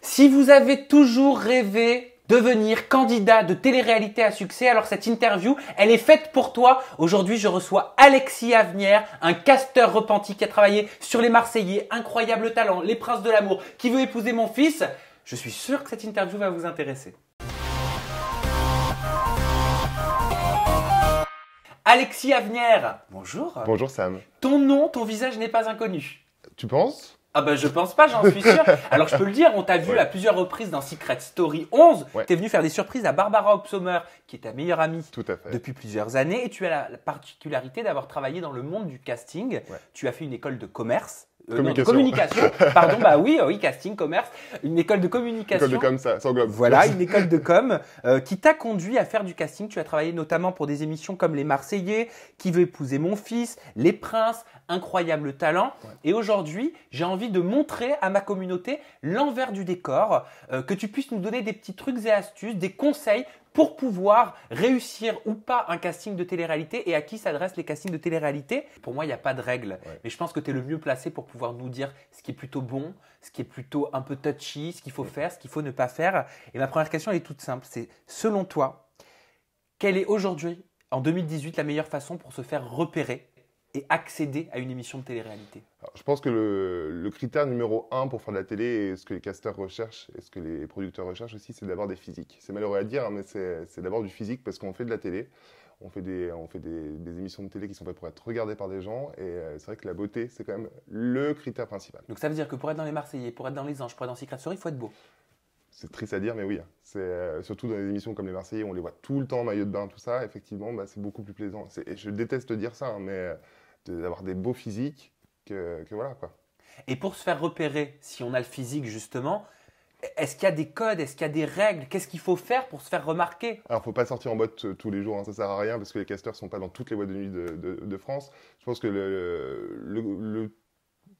Si vous avez toujours rêvé de devenir candidat de télé-réalité à succès, alors cette interview, elle est faite pour toi. Aujourd'hui, je reçois Alexis Avenière, un casteur repenti qui a travaillé sur Les Marseillais, Incroyable Talent, Les Princes de l'amour, Qui veut épouser mon fils. Je suis sûr que cette interview va vous intéresser. Alexis Avenière, bonjour. Bonjour Sam. Ton nom, ton visage n'est pas inconnu. Tu penses? Ah ben je pense pas, j'en suis sûr. Alors je peux le dire, on t'a vu à plusieurs reprises dans Secret Story 11. Ouais. T'es venu faire des surprises à Barbara Opsommer, qui est ta meilleure amie Tout à fait. depuis plusieurs années. Et tu as la particularité d'avoir travaillé dans le monde du casting. Ouais. Tu as fait une école de commerce. Communication. Pardon, bah oui, casting, commerce. Une école de communication. École de com, ça englobe. Voilà, une école de com qui t'a conduit à faire du casting. Tu as travaillé notamment pour des émissions comme Les Marseillais, Qui veut épouser mon fils, Les Princes, Incroyable Talent. Ouais. Et aujourd'hui, j'ai envie de montrer à ma communauté l'envers du décor, que tu puisses nous donner des petits trucs et astuces, des conseils pour pouvoir réussir ou pas un casting de télé-réalité et à qui s'adressent les castings de télé-réalité. Pour moi, il n'y a pas de règle, Ouais. mais je pense que tu es le mieux placé pour pouvoir nous dire ce qui est plutôt bon, ce qui est plutôt un peu touchy, ce qu'il faut faire, ce qu'il faut ne pas faire. Et ma première question, elle est toute simple. C'est, selon toi, quelle est aujourd'hui, en 2018, la meilleure façon pour se faire repérer et accéder à une émission de télé-réalité? Alors, je pense que le critère numéro 1 pour faire de la télé, et ce que les casteurs recherchent, et ce que les producteurs recherchent aussi, c'est d'avoir des physiques. C'est malheureux à dire, hein, mais c'est d'abord du physique parce qu'on fait de la télé. On fait des émissions de télé qui sont faites pour être regardées par des gens. Et c'est vrai que la beauté, c'est quand même le critère principal. Donc ça veut dire que pour être dans Les Marseillais, pour être dans Les Anges, pour être dans Secret Story, il faut être beau. C'est triste à dire, mais oui. Hein. C'est surtout dans les émissions comme Les Marseillais, on les voit tout le temps en maillot de bain, tout ça. Effectivement, bah, c'est beaucoup plus plaisant. Et je déteste dire ça, hein, mais d'avoir des beaux physiques, que voilà quoi. Et pour se faire repérer, si on a le physique justement, est-ce qu'il y a des codes, est-ce qu'il y a des règles? Qu'est-ce qu'il faut faire pour se faire remarquer? Alors, faut pas sortir en boîte tous les jours, hein, ça sert à rien parce que les casteurs sont pas dans toutes les boîtes de nuit de France. Je pense que le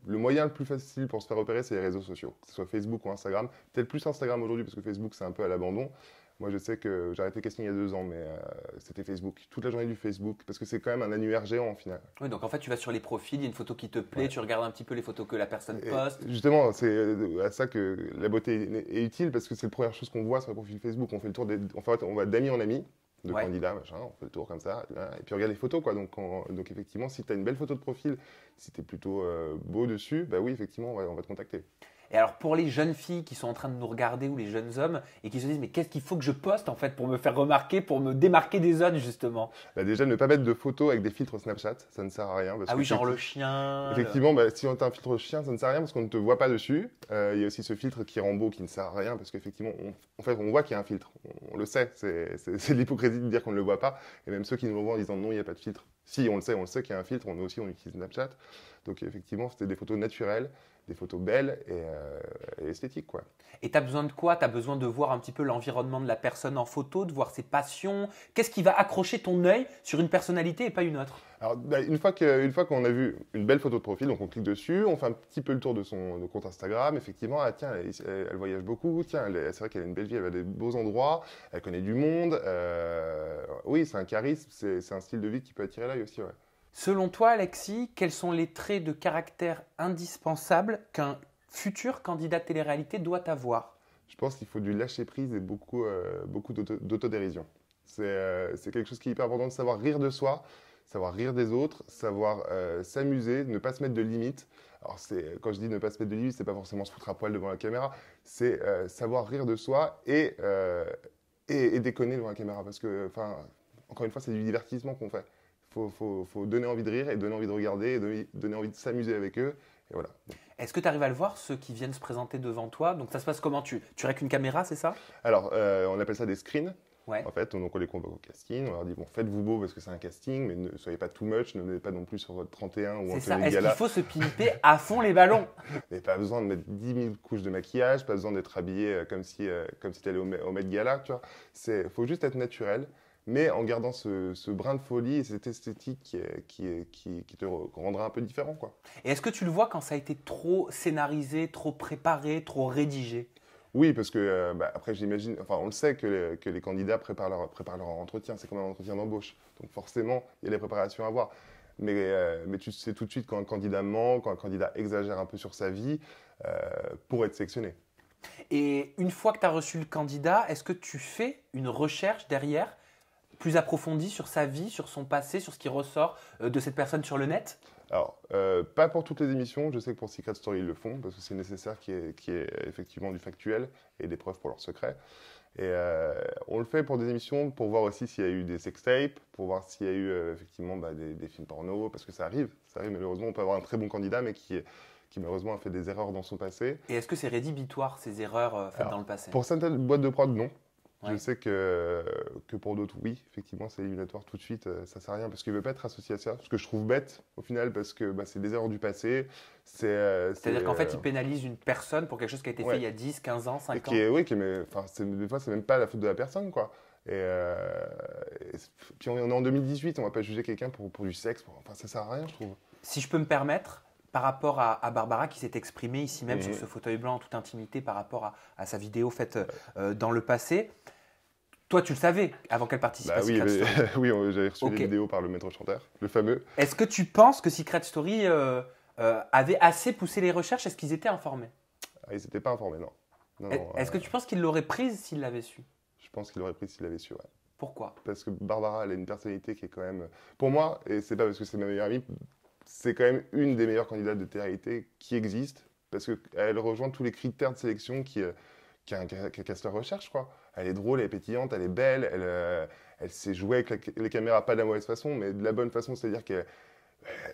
moyen le plus facile pour se faire repérer, c'est les réseaux sociaux, que ce soit Facebook ou Instagram. Peut-être plus Instagram aujourd'hui parce que Facebook c'est un peu à l'abandon. Moi, je sais que j'ai arrêté le casting il y a 2 ans, mais c'était Facebook. Toute la journée du Facebook, parce que c'est quand même un annuaire géant en final. Oui, donc en fait, tu vas sur les profils, il y a une photo qui te plaît, Ouais. tu regardes un petit peu les photos que la personne Et poste. justement, c'est à ça que la beauté est utile, parce que c'est la première chose qu'on voit sur le profil Facebook. On fait le tour en fait, on va d'amis en ami, de Ouais. candidats, machin, on fait le tour comme ça, et puis on regarde les photos, quoi. Donc effectivement, si tu as une belle photo de profil, si tu es plutôt beau dessus, bah oui, effectivement, on va te contacter. Et alors pour les jeunes filles qui sont en train de nous regarder ou les jeunes hommes et qui se disent mais qu'est-ce qu'il faut que je poste en fait pour me faire remarquer, pour me démarquer des autres justement? Bah déjà, ne pas mettre de photos avec des filtres Snapchat, ça ne sert à rien. Parce Ah que oui, genre le chien. Effectivement, bah, si on a un filtre chien, ça ne sert à rien parce qu'on ne te voit pas dessus. Il y a aussi ce filtre qui rend beau qui ne sert à rien parce qu'effectivement, on voit qu'il y a un filtre. On le sait, c'est l'hypocrisie de dire qu'on ne le voit pas. Et même ceux qui nous le voient en disant non, il n'y a pas de filtre. Si, on le sait qu'il y a un filtre, on utilise Snapchat. Donc effectivement, c'était des photos naturelles, des photos belles et esthétiques, quoi. Et tu as besoin de quoi? Tu as besoin de voir un petit peu l'environnement de la personne en photo, de voir ses passions. Qu'est-ce qui va accrocher ton œil sur une personnalité et pas une autre? Alors, bah, une fois qu'on a vu une belle photo de profil, donc on clique dessus, on fait un petit peu le tour de son compte Instagram. Effectivement, ah, tiens, elle voyage beaucoup. Tiens, c'est vrai qu'elle a une belle vie, elle va à des beaux endroits, elle connaît du monde. Oui, c'est un charisme, c'est un style de vie qui peut attirer l'œil aussi. Ouais. Selon toi, Alexis, quels sont les traits de caractère indispensables qu'un futur candidat de télé-réalité doit avoir? Je pense qu'il faut du lâcher-prise et beaucoup d'autodérision. C'est quelque chose qui est hyper important de savoir rire de soi, savoir rire des autres, savoir s'amuser, ne pas se mettre de limites. Alors, quand je dis ne pas se mettre de limites, c'est pas forcément se foutre à poil devant la caméra, c'est savoir rire de soi et déconner devant la caméra. Parce que, encore une fois, c'est du divertissement qu'on fait. Faut donner envie de rire et donner envie de regarder et donner envie de s'amuser avec eux. Et voilà. Est-ce que tu arrives à le voir, ceux qui viennent se présenter devant toi? Donc ça se passe comment? Tu règles une caméra, c'est ça? Alors, on appelle ça des screens. Ouais. En fait, donc on les convoque au casting, on leur dit bon, faites-vous beau parce que c'est un casting, mais ne soyez pas too much, ne venez pas non plus sur votre 31 ou C'est un ça. tenue Est-ce qu'il gala. faut se pimper à fond les ballons? Mais pas besoin de mettre 10 000 couches de maquillage, pas besoin d'être habillé comme si tu allais au Met Gala, tu vois. Faut juste être naturel, mais en gardant ce brin de folie et cette esthétique qui te rendra un peu différent, quoi. Et est-ce que tu le vois quand ça a été trop scénarisé, trop préparé, trop rédigé? Oui, parce que après, j'imagine, enfin, on le sait que les candidats préparent leur entretien. C'est comme un entretien d'embauche. Donc forcément, il y a des préparations à avoir. Mais tu sais tout de suite quand un candidat ment, quand un candidat exagère un peu sur sa vie pour être sélectionné. Et une fois que tu as reçu le candidat, est-ce que tu fais une recherche derrière plus approfondie sur sa vie, sur son passé, sur ce qui ressort de cette personne sur le net? Alors, pas pour toutes les émissions, je sais que pour Secret Story, ils le font, parce que c'est nécessaire qu'il y ait effectivement du factuel et des preuves pour leur secret. Et on le fait pour des émissions, pour voir aussi s'il y a eu des sextapes, pour voir s'il y a eu effectivement des films porno, parce que ça arrive malheureusement, on peut avoir un très bon candidat, mais qui malheureusement a fait des erreurs dans son passé. Et est-ce que c'est rédhibitoire, ces erreurs faites dans le passé? Pour certaines boîtes de prod, non. Ouais. Je sais que pour d'autres, oui, effectivement, c'est éliminatoire tout de suite, ça sert à rien, parce qu'il ne veut pas être associé à ça, ce que je trouve bête, au final, parce que c'est des erreurs du passé. C'est-à-dire qu'en fait, il pénalise une personne pour quelque chose qui a été fait il y a 10, 15 ans, 5 ans. Oui, mais des fois, c'est même pas la faute de la personne, quoi. Puis on est en 2018, on va pas juger quelqu'un pour du sexe, enfin, ça sert à rien, je trouve. Si je peux me permettre, par rapport à Barbara qui s'est exprimée ici même sur ce fauteuil blanc en toute intimité par rapport à sa vidéo faite dans le passé, toi tu le savais avant qu'elle participe à Secret Story? Oui, j'avais reçu les vidéos par le maître chanteur, le fameux. Est-ce que tu penses que Secret Story avait assez poussé les recherches? Est-ce qu'ils étaient informés? Ils n'étaient pas informés, non. Est-ce que tu penses qu'il l'aurait prise s'il l'avait su? Je pense qu'il l'aurait prise s'il l'avait su, ouais. Pourquoi? Parce que Barbara, elle a une personnalité qui est quand même, pour moi, et c'est pas parce que c'est ma meilleure amie, c'est quand même une des meilleures candidates de télé-réalité qui existe, parce qu'elle rejoint tous les critères de sélection qu'un casteur recherche, quoi. Elle est drôle, elle est pétillante, elle est belle, elle sait jouer avec les caméras, pas de la mauvaise façon, mais de la bonne façon, c'est-à-dire qu'elle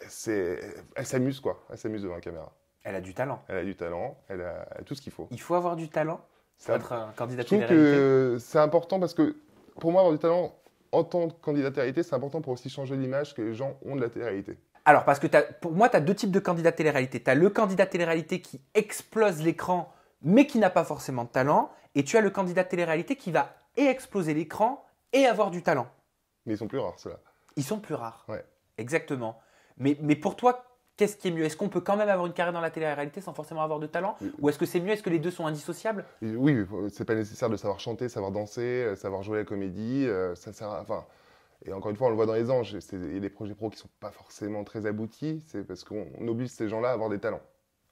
s'amuse, quoi. Elle s'amuse devant la caméra. Elle a du talent. Elle a du talent, elle a tout ce qu'il faut. Il faut avoir du talent pour être un candidat Je trouve télé-réalité. que c'est important parce que, pour moi, avoir du talent en tant que candidat télé-réalité, c'est important pour aussi changer l'image que les gens ont de la télé-réalité. Alors, parce que pour moi, tu as deux types de candidats télé-réalité. Tu as le candidat télé-réalité qui explose l'écran, mais qui n'a pas forcément de talent. Et tu as le candidat télé-réalité qui va et exploser l'écran et avoir du talent. Mais ils sont plus rares, ceux-là. Ils sont plus rares. Ouais. Exactement. Mais pour toi, qu'est-ce qui est mieux? Est-ce qu'on peut quand même avoir une carrière dans la télé-réalité sans forcément avoir de talent? Oui. Ou est-ce que c'est mieux? Est-ce que les deux sont indissociables? Oui, c'est pas nécessaire de savoir chanter, savoir danser, savoir jouer à la comédie. Ça sert enfin, et encore une fois, on le voit dans Les Anges, il y a des projets pro qui sont pas forcément très aboutis. C'est parce qu'on oblige ces gens-là à avoir des talents.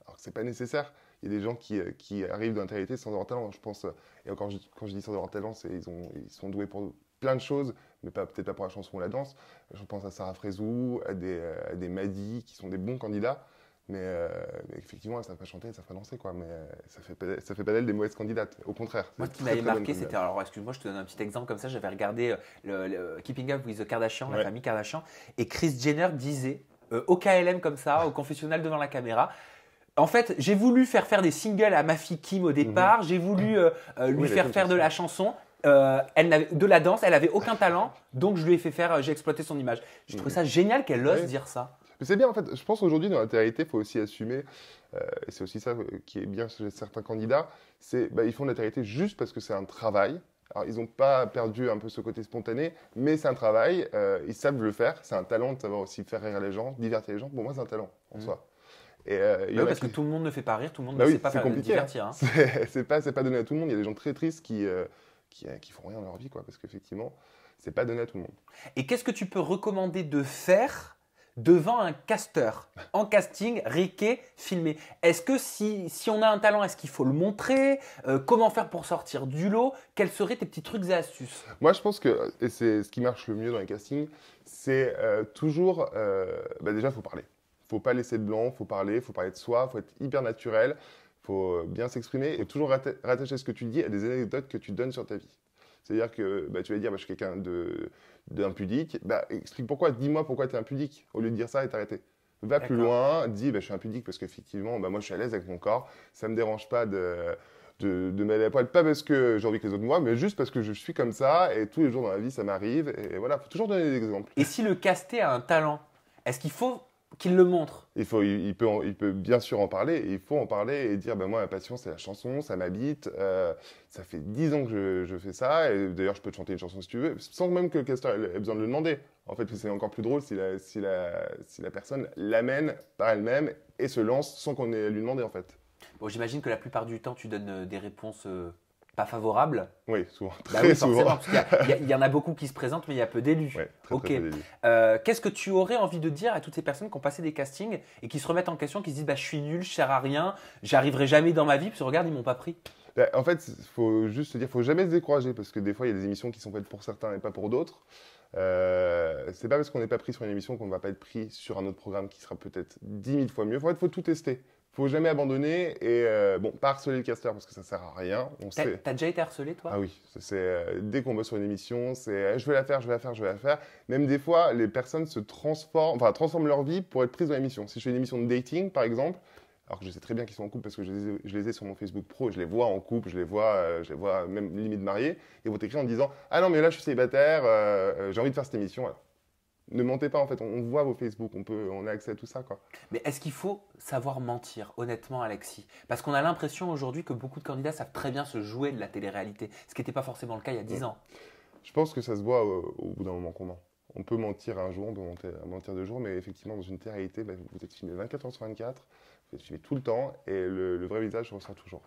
Alors que c'est pas nécessaire. Il y a des gens qui arrivent dans la télé-réalité sans avoir de talent, je pense. Et encore, quand je dis sans avoir de talent, ils sont doués pour plein de choses, mais peut-être pas pour la chanson ou la danse. Je pense à Sarah Frézou, à des Madi, qui sont des bons candidats. Mais effectivement, elles ne savent pas chanter, elles ne savent pas danser, quoi. Mais ça fait pas d'elles des mauvaises candidates. Au contraire. Moi, ce qui m'avait marqué, c'était. Alors, excuse-moi, je te donne un petit exemple comme ça. J'avais regardé le Keeping Up with the Kardashians, la famille Kardashian, et Kris Jenner disait au KLM comme ça, au confessionnal devant la caméra. En fait, j'ai voulu faire des singles à ma fille Kim au départ. J'ai voulu lui faire de la chanson. Elle n'avait de la danse, elle avait aucun talent, donc je lui ai fait faire. J'ai exploité son image. J'ai trouvé ça génial qu'elle ose dire ça. Mais c'est bien en fait. Je pense aujourd'hui dans la télé-réalité, il faut aussi assumer. Et c'est aussi ça qui est bien chez certains candidats. Ils font de la télé-réalité juste parce que c'est un travail. Alors, ils n'ont pas perdu un peu ce côté spontané, mais c'est un travail. Ils savent le faire. C'est un talent de savoir aussi faire rire les gens, divertir les gens. Pour moi, c'est un talent en soi. Et, parce que tout le monde ne fait pas rire, tout le monde ne sait pas faire divertir. Hein. C'est pas donné à tout le monde. Il y a des gens très tristes qui font rien dans leur vie, quoi, parce qu'effectivement, c'est pas donné à tout le monde. Et qu'est-ce que tu peux recommander de faire devant un casteur, en casting, riqué, filmé? Est-ce que si on a un talent, est-ce qu'il faut le montrer? Comment faire pour sortir du lot? Quels seraient tes petits trucs et astuces? Moi, je pense que, et c'est ce qui marche le mieux dans les castings, c'est toujours, déjà, il faut parler. Il ne faut pas laisser de blanc, il faut parler de soi, il faut être hyper naturel, il faut bien s'exprimer et toujours rattacher ce que tu dis à des anecdotes que tu donnes sur ta vie. C'est-à-dire que tu vas dire, je suis quelqu'un d'impudique, explique pourquoi, dis-moi pourquoi tu es impudique, au lieu de dire ça et t'arrêter. Va plus loin, dis, je suis impudique parce qu'effectivement, moi je suis à l'aise avec mon corps, ça ne me dérange pas de m'aller à poil, pas parce que j'ai envie que les autres me voient, mais juste parce que je suis comme ça et tous les jours dans la vie ça m'arrive, et voilà, il faut toujours donner des exemples. Et si le casté a un talent, est-ce qu'il faut qu'il le montre? Il peut bien sûr en parler, il faut en parler et dire moi ma passion c'est la chanson, ça m'habite, ça fait 10 ans que je fais ça, et d'ailleurs je peux te chanter une chanson si tu veux, sans même que le casteur ait besoin de le demander. En fait c'est encore plus drôle si la personne l'amène par elle-même et se lance sans qu'on ait à lui demander en fait. Bon, j'imagine que la plupart du temps tu donnes des réponses pas favorables. Oui, souvent. Très souvent. Parce qu'il y en a beaucoup qui se présentent, mais il y a peu d'élus. Ouais, très peu d'élus. Qu'est-ce que tu aurais envie de dire à toutes ces personnes qui ont passé des castings et qui se remettent en question, qui se disent je suis nul, je sers à rien, j'arriverai jamais dans ma vie, parce que regarde, ils m'ont pas pris? Bah, en fait, il faut juste se dire, faut jamais se décourager parce que des fois, il y a des émissions qui sont faites pour certains et pas pour d'autres. C'est pas parce qu'on n'est pas pris sur une émission qu'on ne va pas être pris sur un autre programme qui sera peut-être 10 000 fois mieux. En fait, faut tout tester. Faut jamais abandonner et bon, pas harceler le casteur parce que ça sert à rien. T'as déjà été harcelé, toi? Ah oui, dès qu'on bosse sur une émission, c'est je vais la faire, je vais la faire, je vais la faire. Même des fois, les personnes transforment leur vie pour être prises dans l'émission. Si je fais une émission de dating, par exemple, alors que je sais très bien qu'ils sont en couple parce que je les ai sur mon Facebook Pro, je les vois en couple, je les vois même limite mariés, ils vont t'écrire en disant ah non mais là je suis célibataire, j'ai envie de faire cette émission. Alors, ne mentez pas en fait, on voit vos Facebook, on a accès à tout ça quoi. Mais est-ce qu'il faut savoir mentir, honnêtement, Alexis? Parce qu'on a l'impression aujourd'hui que beaucoup de candidats savent très bien se jouer de la télé-réalité, ce qui n'était pas forcément le cas il y a 10 ans. Je pense que ça se voit au bout d'un moment qu'on ment. On peut mentir un jour, on peut mentir 2 jours, mais effectivement dans une télé-réalité, bah, vous êtes filmé 24 heures sur 24, vous êtes filmé tout le temps et le vrai visage ressort toujours.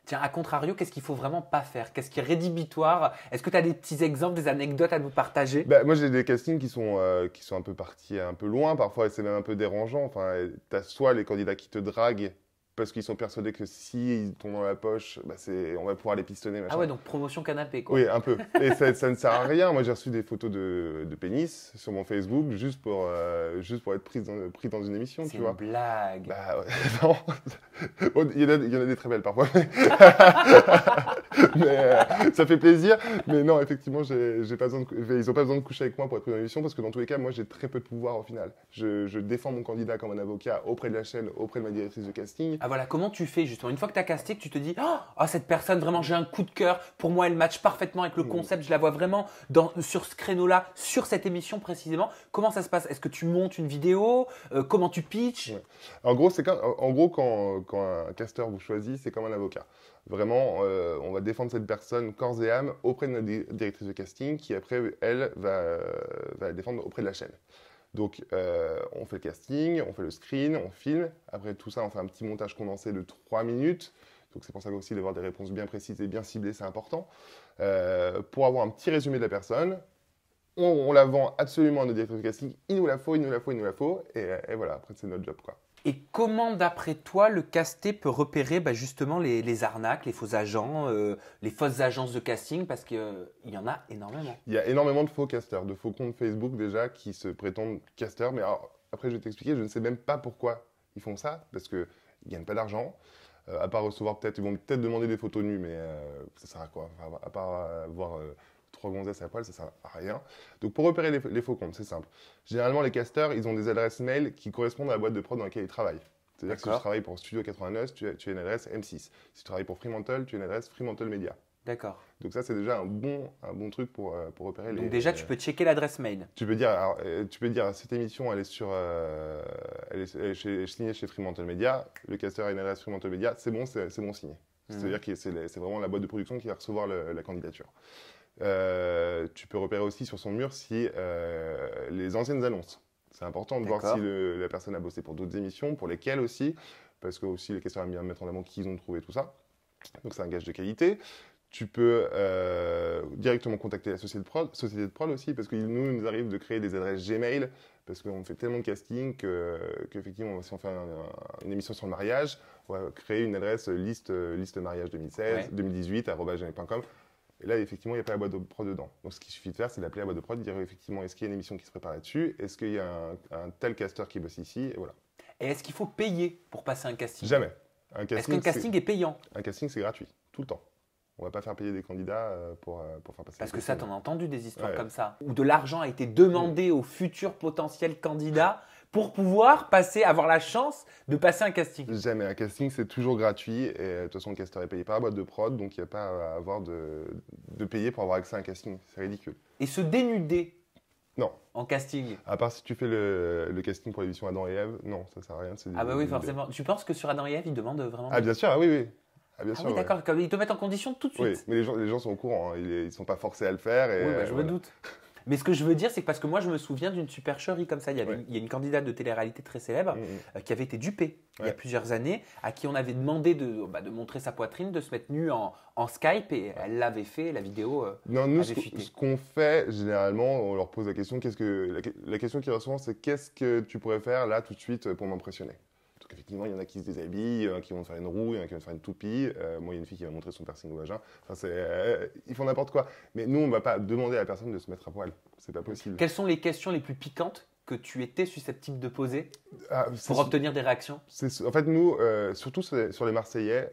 Tiens, à contrario, qu'est-ce qu'il faut vraiment pas faire? Qu'est-ce qui est rédhibitoire? Est-ce que tu as des petits exemples, des anecdotes à nous partager? Bah, moi, j'ai des castings qui sont un peu partis un peu loin. Parfois, c'est même un peu dérangeant. Enfin, tu as soit les candidats qui te draguent parce qu'ils sont persuadés que s'ils tombent dans la poche, bah, on va pouvoir les pistonner. Machin. Ah ouais, donc promotion canapé, quoi. Oui, un peu. Et ça ne sert à rien. Moi, j'ai reçu des photos de pénis sur mon Facebook juste pour être pris dans une émission, tu vois. C'est une blague. Bah, ouais, non. Bon, il y en a des très belles parfois. Mais ça fait plaisir. Mais non, effectivement, ils n'ont pas besoin de coucher avec moi pour être pris dans l'émission parce que dans tous les cas, moi, j'ai très peu de pouvoir au final. Je défends mon candidat comme un avocat auprès de la chaîne, auprès de ma directrice de casting. Ah voilà, comment tu fais justement? Une fois que tu as casté, que tu te dis oh, cette personne, vraiment, j'ai un coup de cœur. Pour moi, elle match parfaitement avec le concept. Je la vois vraiment sur ce créneau-là, sur cette émission précisément. Comment ça se passe? Est-ce que tu montes une vidéo? Comment tu pitches? Ouais. En gros, quand un casteur vous choisit, c'est comme un avocat. Vraiment, on va défendre cette personne corps et âme auprès de notre directrice de casting qui, après, elle, va la défendre auprès de la chaîne. Donc, on fait le casting, on fait le screen, on filme. Après tout ça, on fait un petit montage condensé de 3 minutes. Donc, c'est pour ça qu'aussi d'avoir des réponses bien précises et bien ciblées, c'est important. Pour avoir un petit résumé de la personne, on la vend absolument à notre directeur de casting. Il nous la faut, il nous la faut, il nous la faut. Et voilà, après, c'est notre job, quoi. Et comment, d'après toi, le casté peut repérer justement les arnaques, les faux agents, les fausses agences de casting? Parce qu'il y en a énormément. Il y a énormément de faux casteurs, de faux comptes Facebook déjà qui se prétendent casteurs. Mais alors, après, je vais t'expliquer, je ne sais même pas pourquoi ils font ça. Parce qu'ils ne gagnent pas d'argent. À part recevoir ils vont peut-être demander des photos nues, mais ça sert à quoi? Enfin, à part voir 3 gonzesses à poil, ça sert à rien. Donc pour repérer les faux comptes, c'est simple. Généralement, les casteurs, ils ont des adresses mail qui correspondent à la boîte de prod dans laquelle ils travaillent. C'est-à-dire que si tu travailles pour Studio 89, tu as une adresse M6. Si tu travailles pour Fremantle, tu as une adresse Fremantle Media. D'accord. Donc ça, c'est déjà un bon truc pour repérer Donc déjà, tu peux checker l'adresse mail. Tu peux dire, cette émission, elle est signée chez Fremantle Media. Le casteur a une adresse Fremantle Media. C'est bon signé. C'est-à-dire que c'est vraiment la boîte de production qui va recevoir la candidature. Tu peux repérer aussi sur son mur si les anciennes annonces. C'est important de voir si la personne a bossé pour d'autres émissions, pour lesquelles aussi, parce que aussi les casteurs aiment bien mettre en avant qui ils ont trouvé tout ça. Donc c'est un gage de qualité. Tu peux directement contacter la société de prod aussi, parce qu'il nous arrive de créer des adresses Gmail, parce qu'on fait tellement de casting qu'effectivement, si on fait une émission sur le mariage, on va créer une adresse liste mariage 2016, 2018, @gmail.com. Et là, effectivement, il n'y a pas la boîte de prod dedans. Donc, ce qu'il suffit de faire, c'est d'appeler la boîte de prod, de dire effectivement, est-ce qu'il y a une émission qui se prépare là-dessus? Est-ce qu'il y a un tel casteur qui bosse ici? Et voilà. Et est-ce qu'il faut payer pour passer un casting? Jamais. Est-ce qu'un casting est payant? Un casting, c'est gratuit, tout le temps. On ne va pas faire payer des candidats pour faire passer. Parce que ça, t'en as entendu des histoires comme ça, où de l'argent a été demandé aux futurs potentiels candidats pour pouvoir avoir la chance de passer un casting. Jamais. Un casting, c'est toujours gratuit. Et de toute façon, le casteur est payé par la boîte de prod, donc il n'y a pas à avoir de payer pour avoir accès à un casting. C'est ridicule. Et se dénuder Non. En casting? À part si tu fais le casting pour l'émission Adam et Ève, non, ça sert à rien. Ah bah oui, forcément. Tu penses que sur Adam et Ève, ils demandent vraiment... Ah bien sûr, oui. Ah, bien sûr, oui, d'accord. Ils te mettent en condition tout de suite. Oui, mais les gens sont au courant. Hein. Ils ne sont pas forcés à le faire. Et, oui, je me doute. Mais ce que je veux dire, c'est que parce que moi, je me souviens d'une supercherie comme ça. Il y a une candidate de télé-réalité très célèbre qui avait été dupée il y a plusieurs années, à qui on avait demandé de montrer sa poitrine, de se mettre nue en Skype, et elle l'avait fait, la vidéo non, nous, avait fuité. Ce qu'on fait, généralement, on leur pose la question, la question qui revient souvent, c'est qu'est-ce que tu pourrais faire là tout de suite pour m'impressionner? Donc effectivement, il y en a qui se déshabillent, il y en a qui vont faire une roue, il y en a qui vont faire une toupie. Moi, il y a une fille qui m'a montré son piercing au vagin. Enfin, ils font n'importe quoi. Mais nous, on ne va pas demander à la personne de se mettre à poil. C'est pas possible. Quelles sont les questions les plus piquantes que tu étais susceptible de poser C'est- pour obtenir des réactions? En fait, nous, surtout sur les Marseillais,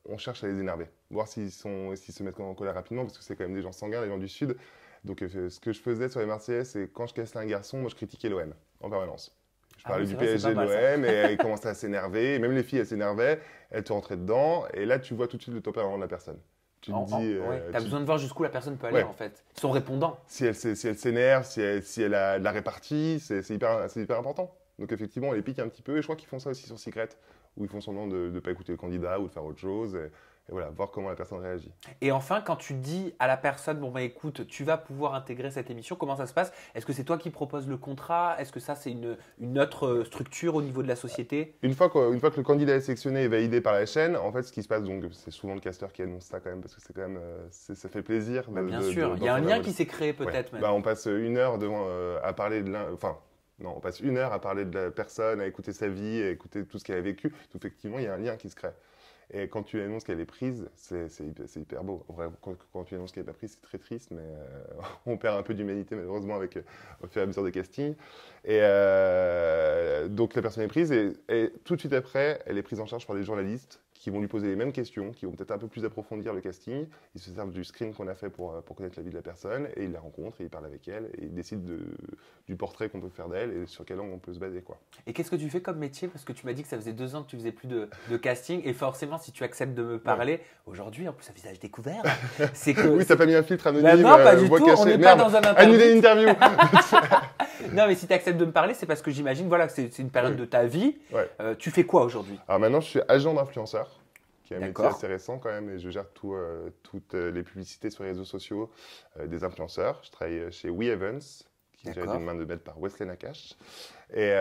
on cherche à les énerver. Voir s'ils se mettent en colère rapidement, parce que c'est quand même des gens sanguins, les gens du Sud. Donc, ce que je faisais sur les Marseillais, c'est quand je cassais un garçon, moi, je critiquais l'OM en permanence. Je parlais oui, du c'est vrai, PSG, c'est de pas mal, l'OM, et ils commençaient à s'énerver. Et même les filles, elles s'énervaient, elles te rentraient dedans. Et là, tu vois tout de suite le tempérament de la personne. Tu te dis, Tu as besoin de voir jusqu'où la personne peut aller, Ouais. en fait. Son répondant. si elle s'énerve, si elle a de la répartie, c'est hyper important. Donc effectivement, on les pique un petit peu. Et je crois qu'ils font ça aussi sur Secret, où ils font semblant de ne pas écouter le candidat ou de faire autre chose. Et voilà, voir comment la personne réagit. Et enfin, quand tu dis à la personne, bon bah écoute, tu vas pouvoir intégrer cette émission, comment ça se passe? Est-ce que c'est toi qui proposes le contrat? Est-ce que ça c'est une autre structure au niveau de la société? Une fois que le candidat est sélectionné et validé par la chaîne, en fait, ce qui se passe, donc c'est souvent le casteur qui annonce ça quand même, parce que c'est quand même, ça fait plaisir. Bien sûr, il y a un lien qui s'est créé peut-être même. On passe 1 heure à parler de on passe 1 heure à parler de la personne, à écouter sa vie, à écouter tout ce qu'elle a vécu. Donc, effectivement, il y a un lien qui se crée. Et quand tu annonces qu'elle est prise, c'est hyper beau. En vrai, quand tu annonces qu'elle n'est pas prise, c'est très triste, mais on perd un peu d'humanité malheureusement au fur et à mesure des castings. Et donc la personne est prise et tout de suite après, elle est prise en charge par des journalistes qui vont lui poser les mêmes questions, qui vont peut-être un peu plus approfondir le casting. Ils se servent du screen qu'on a fait pour connaître la vie de la personne et ils la rencontrent et ils parlent avec elle et ils décident du portrait qu'on peut faire d'elle et sur quel angle on peut se baser, quoi. Et qu'est-ce que tu fais comme métier? Parce que tu m'as dit que ça faisait 2 ans que tu faisais plus de casting et forcément si tu acceptes de me parler, aujourd'hui en plus à visage découvert, c'est que... Oui, t'as pas mis un filtre anonyme, Bah non, pas du voix tout, cachée. on n'est Merde, pas dans un interview. annuler l'interview. Non mais si tu acceptes de me parler, c'est parce que j'imagine voilà, que c'est une période de ta vie. Ouais. Tu fais quoi aujourd'hui? Alors maintenant, je suis agent d'influenceur, qui est un métier D'accord. assez récent quand même, et je gère toutes les publicités sur les réseaux sociaux des influenceurs. Je travaille chez We Evans, qui est géré D'accord. d'une main de maître par Wesley Nakache. Et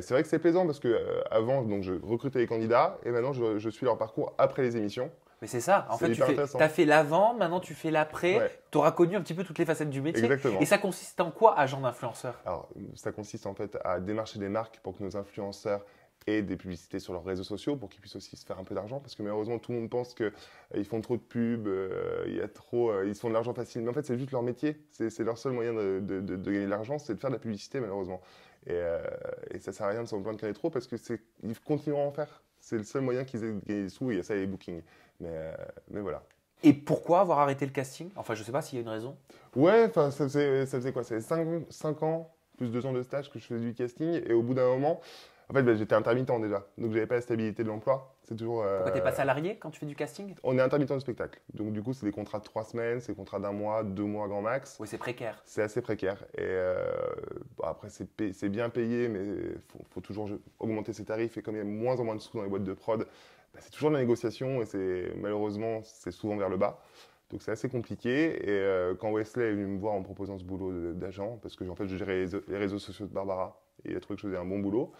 c'est vrai que c'est plaisant parce que avant, donc, je recrutais les candidats, et maintenant, je suis leur parcours après les émissions. Mais c'est ça, en C'est fait hyper intéressant. tu as fait l'avant, maintenant tu fais l'après, Ouais. tu auras connu un petit peu toutes les facettes du métier. Exactement. Et ça consiste en quoi, agent d'influenceur? Alors, ça consiste en fait à démarcher des marques pour que nos influenceurs aient des publicités sur leurs réseaux sociaux pour qu'ils puissent aussi se faire un peu d'argent. Parce que malheureusement, tout le monde pense qu'ils font trop de pubs, ils se font de l'argent facile. Mais en fait, c'est juste leur métier. C'est leur seul moyen de gagner de l'argent, c'est de faire de la publicité, malheureusement. Et ça sert à rien de s'en plaindre qu'il y en ait trop parce qu'ils continueront à en faire. C'est le seul moyen qu'ils aient de gagner des sous. Il y a ça et les bookings. Mais voilà. Et pourquoi avoir arrêté le casting? Enfin, je sais pas s'il y a une raison. Ouais, enfin, ça faisait quoi? Ça faisait 5 ans, plus 2 ans de stage que je faisais du casting. Et au bout d'un moment, en fait, j'étais intermittent déjà. Donc, j'avais pas la stabilité de l'emploi. C'est toujours. Pourquoi t'es pas salarié quand tu fais du casting? On est intermittent de spectacle. Donc, du coup, c'est des contrats de 3 semaines, c'est des contrats d'1 mois, 2 mois grand max. Oui, c'est précaire. C'est assez précaire. Et après, c'est bien payé, mais faut toujours augmenter ses tarifs. Et comme il y a moins en moins de sous dans les boîtes de prod, c'est toujours de la négociation et malheureusement, c'est souvent vers le bas. Donc c'est assez compliqué. Et quand Wesley est venu me voir en me proposant ce boulot d'agent, parce que en fait, je gérais les réseaux sociaux de Barbara, et il a trouvé que je faisais un bon boulot.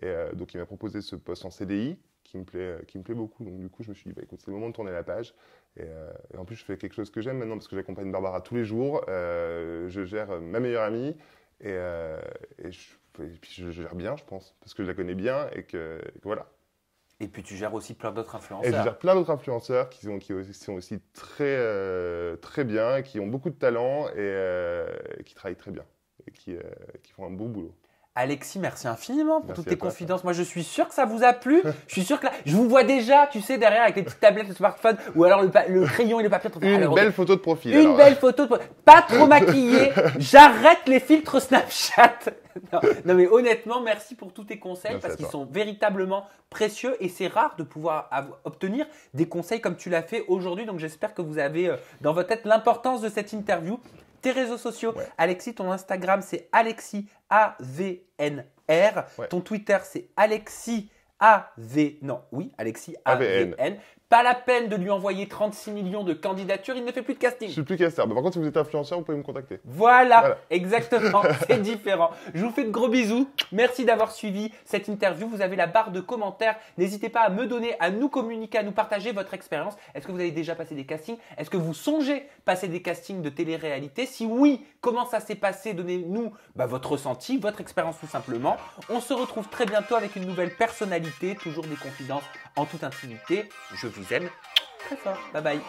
Et donc il m'a proposé ce poste en CDI qui me plaît beaucoup. Donc du coup, je me suis dit, écoute, c'est le moment de tourner la page. Et en plus, je fais quelque chose que j'aime maintenant parce que j'accompagne Barbara tous les jours. Je gère ma meilleure amie et puis je gère bien, je pense, parce que je la connais bien et que voilà. Et puis tu gères aussi plein d'autres Et je influenceurs. gère plein d'autres influenceurs qui sont aussi très bien, qui ont beaucoup de talent et qui travaillent très bien et qui font un beau boulot. Alexis, merci infiniment pour Merci toutes tes à toi. confidences. Moi, je suis sûr que ça vous a plu. Je suis sûr que là, je vous vois déjà, tu sais, derrière avec les petites tablettes, le smartphone, ou alors le crayon et le papier. Une belle photo de profil. Une alors. belle photo, pas trop maquillée. J'arrête les filtres Snapchat. Non, mais honnêtement, merci pour tous tes conseils Merci parce à qu'ils toi. sont véritablement précieux et c'est rare de pouvoir obtenir des conseils comme tu l'as fait aujourd'hui. Donc, j'espère que vous avez dans votre tête l'importance de cette interview. Tes réseaux sociaux, Ouais. Alexis, ton Instagram, c'est Alexis AVNR. Ouais. Ton Twitter, c'est Alexis Alexis AVN. AVN. pas la peine de lui envoyer 36 millions de candidatures, il ne fait plus de casting. Je suis plus casteur. Mais par contre, si vous êtes influenceur, vous pouvez me contacter. Voilà. Exactement, c'est différent. Je vous fais de gros bisous. Merci d'avoir suivi cette interview. Vous avez la barre de commentaires. N'hésitez pas à me donner, à nous communiquer, à nous partager votre expérience. Est-ce que vous avez déjà passé des castings? Est-ce que vous songez passer des castings de télé-réalité? Si oui, comment ça s'est passé? Donnez-nous votre ressenti, votre expérience tout simplement. On se retrouve très bientôt avec une nouvelle personnalité, toujours des confidences en toute intimité. Je vous aime très fort. Bye bye.